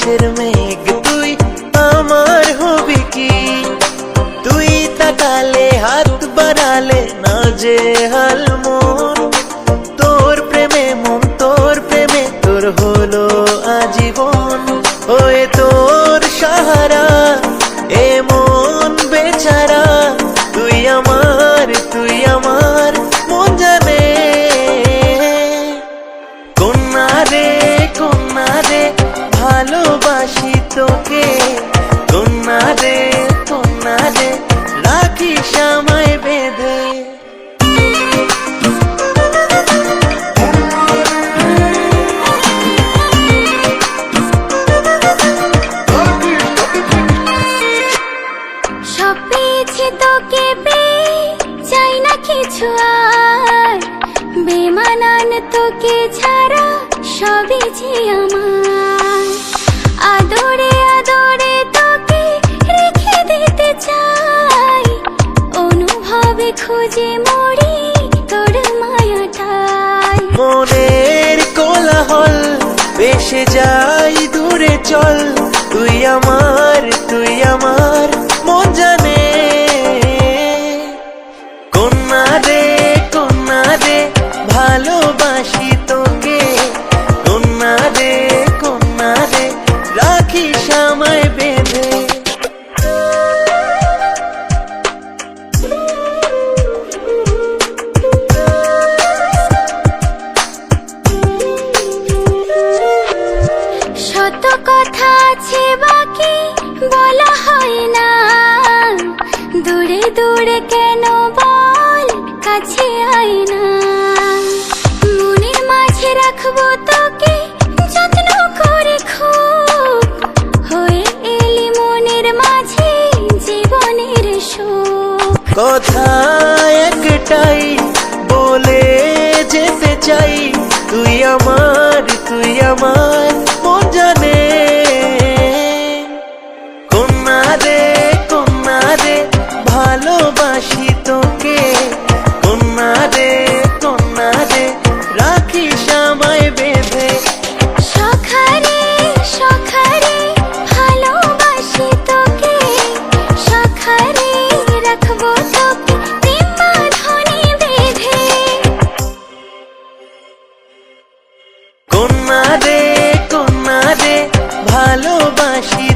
আকাশের মেঘ তুই আমার হবি কি? তুই তাকালে হাত বাড়ালে না যে হাল মন, তোর প্রেমে মন, তোর প্রেমে তোর হলো আজীবন। ওয়ে তোর সাহারা এ মন বেচারা, তুই আমার মন জানে। কন্যা রে ভালোবাসি তোকে, কন্যা রে রাখিস আমায় বেঁধে। সব পেয়েছি তোকে পেয়ে, চাই না কিছু আর, বেমানান তোকে ছাড়া সবই যে আমার। আদরে আদরে তোকে রেখে দিতে চাই, অনুভবে খুঁজে মরি তোর মায়াটাই। মনের কোলাহল ভেসে যাই দূরে চল, তুই আমার মন জানে। কন্যা রে ভালোবাসি তোকে, কন্যা রে রাখিস আমায় বেঁধে। শত কথা আছে বাকি বলা হয় না, দূরে দূরে কেন বল কাছে আয় না। মনের মাঝে রাখবো তোকে যত্ন করে খুব, হয়ে এলি মনের মাঝে জীবনের সুখ। কথা একটাই বলে যেতে চাই, তুই আমার মন জানে। কন্যা রে ভালোবাসি তোকে, কন্যা রে রাখিস আমায় বেঁধে। সখারে ভালোবাসি তোকে, সখারে রাখবো তোকে প্রেম বাঁধনে বেঁধে। কন্যা রে ভালোবাসি